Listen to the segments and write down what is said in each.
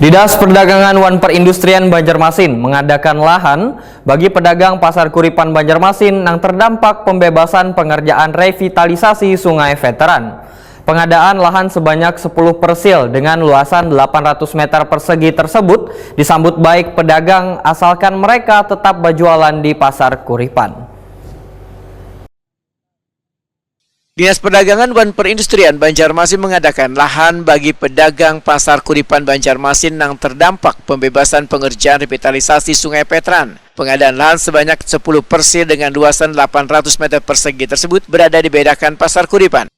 Dinas Perdagangan wan Perindustrian Banjarmasin mengadakan lahan bagi pedagang Pasar Kuripan Banjarmasin yang terdampak pembebasan pengerjaan revitalisasi Sungai Veteran. Pengadaan lahan sebanyak 10 persil dengan luasan 800 meter persegi tersebut disambut baik pedagang asalkan mereka tetap berjualan di Pasar Kuripan. Dinas Perdagangan wan Perindustrian Banjarmasin mengadakan lahan bagi pedagang Pasar Kuripan Banjarmasin yang terdampak pembebasan pengerjaan revitalisasi Sungai Veteran. Pengadaan lahan sebanyak 10 persil dengan luasan 800 meter persegi tersebut berada di bedakan Pasar Kuripan.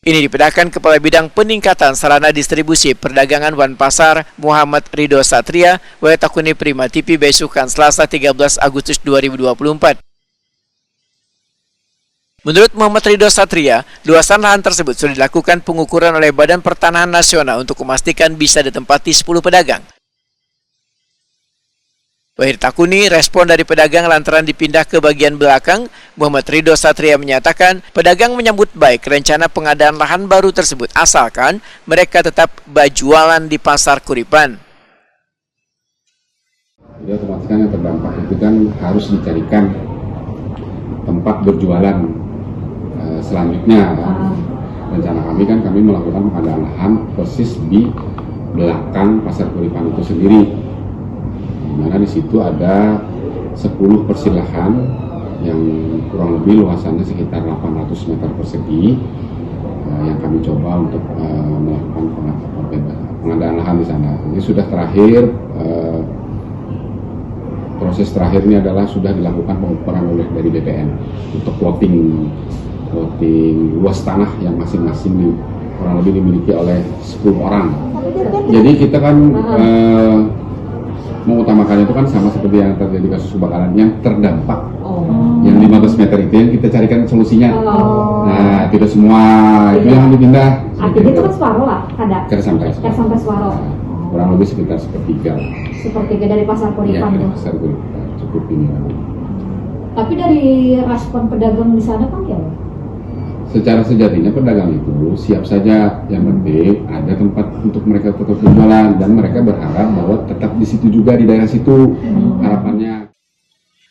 Ini dibedakan Kepala Bidang Peningkatan Sarana Distribusi Perdagangan wan Pasar Muhammad Ridho Satria, Wetakuni Prima TV besukan Selasa 13 Agustus 2024. Menurut Muhammad Ridho Satria, luasan lahan tersebut sudah dilakukan pengukuran oleh Badan Pertanahan Nasional untuk memastikan bisa ditempati 10 pedagang. Wetakuni respon dari pedagang lantaran dipindah ke bagian belakang. Muhammad Ridho Satria menyatakan pedagang menyambut baik rencana pengadaan lahan baru tersebut asalkan mereka tetap berjualan di Pasar Kuripan. Jadi otomatis kan yang terdampak itu kan harus dicarikan tempat berjualan selanjutnya. Rencana kami melakukan pengadaan lahan persis di belakang Pasar Kuripan itu sendiri, dimana di situ ada 10 persil lahan yang kurang lebih luasannya sekitar 800 meter persegi yang kami coba untuk melakukan pengadaan lahan di sana. Ini sudah terakhir, proses terakhir ini adalah sudah dilakukan pengukuran oleh dari BPN untuk plotting luas tanah yang masing-masing kurang lebih dimiliki oleh 10 orang. Jadi kita kan mengutamakan itu kan sama seperti yang terjadi kasus kebakaran yang terdampak. Yang 15 meter itu yang kita carikan solusinya. Nah, tidak semua itu yang dipindah. Artinya itu kan separuh lah, ada. Sampai separuh. Kurang lebih sekitar sepertiga. Sepertiga dari Pasar Kuripan. Iya, dari Pasar Kuripan cukup ini. Tapi dari respon pedagang di sana kan ya? Secara sejatinya pedagang itu siap saja, yang penting ada tempat untuk mereka tetap berjualan dan mereka berharap bahwa tetap di situ juga, di daerah situ harapannya.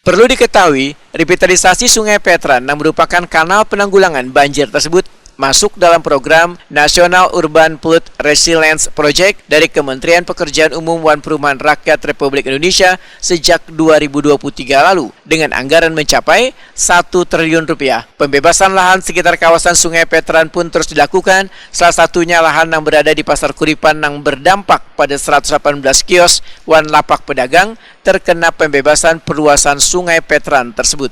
Perlu diketahui, revitalisasi Sungai Veteran yang merupakan kanal penanggulangan banjir tersebut masuk dalam program National Urban Flood Resilience Project dari Kementerian Pekerjaan Umum dan Perumahan Rakyat Republik Indonesia sejak 2023 lalu dengan anggaran mencapai 1 triliun rupiah. Pembebasan lahan sekitar kawasan Sungai Veteran pun terus dilakukan, salah satunya lahan yang berada di Pasar Kuripan yang berdampak pada 118 kios wan lapak pedagang terkena pembebasan perluasan Sungai Veteran tersebut.